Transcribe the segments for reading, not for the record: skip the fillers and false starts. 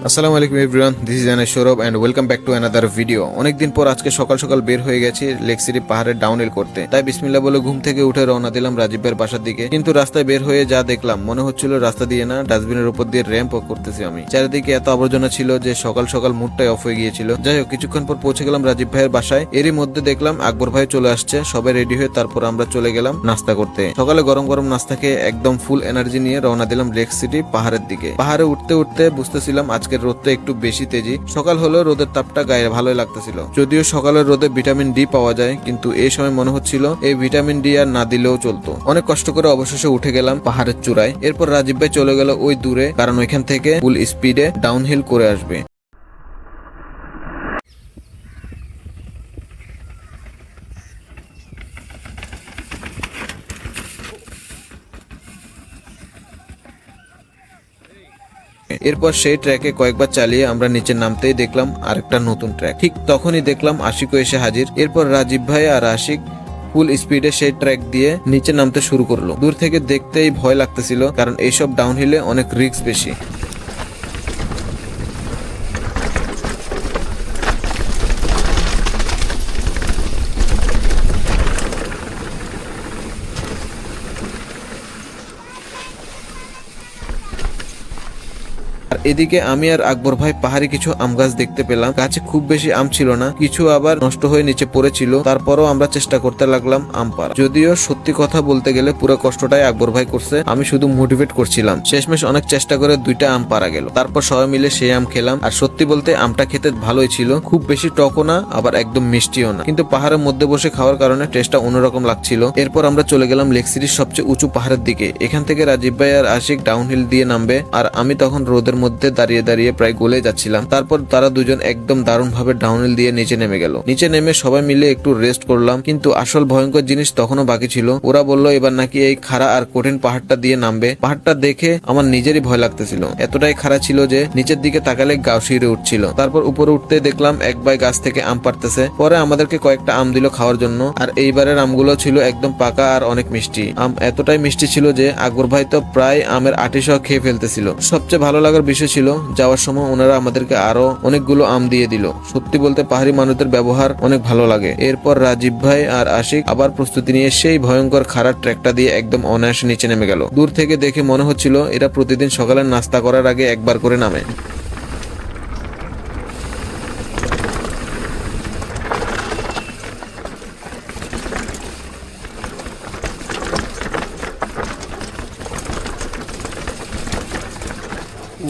আসসালামু আলাইকুম everyone, this is Anas Saurav and welcome back to another video. অনেকদিন পর আজকে সকাল সকাল বের হয়ে গেছি লেক সিটি পাহাড়ের ডাউনহিল করতে। তাই বিসমিল্লাহ বলে ঘুম থেকে উঠে রওনা দিলাম রাজীব ভাইয়ের বাসার দিকে। কিন্তু রাস্তায় বের হয়ে যা দেখলাম মনে হচ্ছিল রাস্তা দিয়ে না, ডাস্টবিনের উপর দিয়ে র্যাম্প ওয়াক করতেছি আমি। চারিদিকে এত আবর্জনা ছিল যে সকাল সকাল মুডটাই অফ হয়ে গিয়েছিল। যাই হোক, কিছুক্ষণ পর পৌঁছে গেলাম রাজীব ভাইয়ের বাসায়। এরই মধ্যে দেখলাম আকবর ভাই চলে আসছে। সবাই রেডি হয়ে তারপর আমরা চলে গেলাম নাস্তা করতে। সকালে গরম গরম নাস্তা খেয়ে একদম ফুল এনার্জি নিয়ে রওনা দিলাম লেক সিটি পাহাড়ের দিকে। পাহাড়ে উঠতে উঠতে বুঝতেছিলাম আজকের রোদটা একটু বেশি তেজি। সকাল হলেও রোদের তাপটা গায়ে ভালোই লাগতেছিল। যদিও সকালের রোদে ভিটামিন ডি পাওয়া যায়, কিন্তু এই সময় মনে হচ্ছিল এই ভিটামিন ডি আর না দিলেও চলতো। অনেক কষ্ট করে অবশেষে উঠে গেলাম পাহাড়ের চূড়ায়। এরপর রাজীব ভাই চলে গেল ওই দূরে, কারণ ওইখান থেকে ফুল স্পিডে ডাউনহিল করে আসবে। এরপর সেই ট্র্যাকে কয়েকবার চালিয়ে আমরা নিচে নামতেই দেখলাম আরেকটা নতুন ট্র্যাক। ঠিক তখনই দেখলাম আশিকও এসে হাজির। এরপর রাজীব ভাই আর আশিক ফুল স্পিডে সেই ট্র্যাক দিয়ে নিচে নামতে শুরু করলো। দূর থেকে দেখতেই ভয় লাগতেছিল, কারণ এইসব ডাউনহিলে অনেক রিস্ক বেশি। আর এদিকে আমি আর আকবর ভাই পাহাড়ে কিছু আম গাছ দেখতে পেলাম। গাছে খুব বেশি আম ছিল না, কিছু আবার নষ্ট হয়ে নিচে পড়েছিল। তারপরও আমরা চেষ্টা করতে লাগলাম আম পাড়া। যদিও সত্যি কথা বলতে গেলে পুরো কষ্টটাই আকবর ভাই করছে, আমি শুধু মোটিভেট করছিলাম। শেষমেশ অনেক চেষ্টা করে 2টা আম পাড়া গেল। তারপর সবাই মিলে সেই আম খেলাম। আর সত্যি বলতে আমটা খেতে ভালোই ছিল, খুব বেশি টকও না আবার একদম মিষ্টিও না, কিন্তু পাহাড়ের মধ্যে বসে খাওয়ার কারণে টেস্টটা অন্যরকম লাগছিল। এরপর আমরা চলে গেলাম লেক সিটির সবচেয়ে উঁচু পাহাড়ের দিকে। এখান থেকে রাজীব ভাই আর আশিক ডাউনহিল দিয়ে নামবে, আর আমি তখন রোদের মধ্যে দাঁড়িয়ে দাঁড়িয়ে প্রায় গলে যাচ্ছিলাম। তারপর তারা দুজন একদম দারুণ ভাবে ডাউনহিল দিয়ে নিচে নেমে গেল। নিচে নেমে সবাই মিলে একটু রেস্ট করলাম, কিন্তু আসল ভয়ঙ্কর জিনিস তখনও বাকি ছিল। ওরা বলল এবার নাকি এই খাড়া আর কঠিন পাহাড়টা দিয়ে নামবে। পাহাড়টা দেখে আমার নিজেরই ভয় লাগতেছিল, এতটাই খাড়া ছিল যে নিচের দিকে তাকালে গা শিউরে উঠছিল। তারপর উপরে উঠতে দেখলাম এক ভাই গাছ থেকে আম পাড়তেছে। পরে আমাদেরকে কয়েকটা আম দিল খাওয়ার জন্য। আর এইবারের আমগুলো ছিল একদম পাকা আর অনেক মিষ্টি। আম এতটাই মিষ্টি ছিল যে আকবর ভাই তো প্রায় আমের আটি সহ খেয়ে ফেলতেছিল। সবচেয়ে ভালো লাগার বিষয় ছিল যাওয়ার সময় ওনারা আমাদেরকে আরো অনেকগুলো আম দিয়ে দিল। সত্যি বলতে পাহাড়ি মানুষদের ব্যবহার অনেক ভালো লাগে। এরপর রাজীব ভাই আর আশিক আবার প্রস্তুতি নিয়ে সেই ভয়ঙ্কর খারাপ ট্র্যাকটা দিয়ে একদম অনায়াসে নিচে নেমে গেল। দূর থেকে দেখে মনে হচ্ছিল এরা প্রতিদিন সকালের নাস্তা করার আগে একবার করে নামে।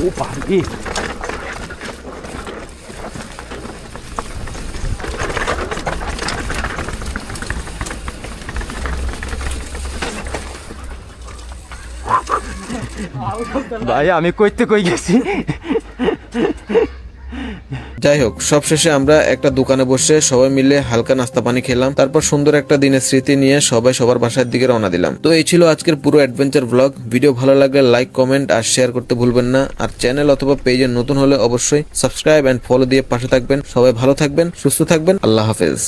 오, 빠르기. ভাই আমি কইতে কই গেছি। যাই হোক, সবশেষে আমরা একটা দোকানে বসে সবাই মিলে হালকা নাস্তা পানি খেলাম। তারপর সুন্দর একটা দিনের স্মৃতি নিয়ে সবাই সবার বাসার দিকে রওনা দিলাম। তো এই ছিল আজকের পুরো অ্যাডভেঞ্চার ব্লগ। ভিডিও ভালো লাগলে লাইক, কমেন্ট আর শেয়ার করতে ভুলবেন না। আর চ্যানেল অথবা পেজে নতুন হলে অবশ্যই সাবস্ক্রাইব এন্ড ফলো দিয়ে পাশে থাকবেন। সবাই ভালো থাকবেন, সুস্থ থাকবেন। আল্লাহ হাফেজ।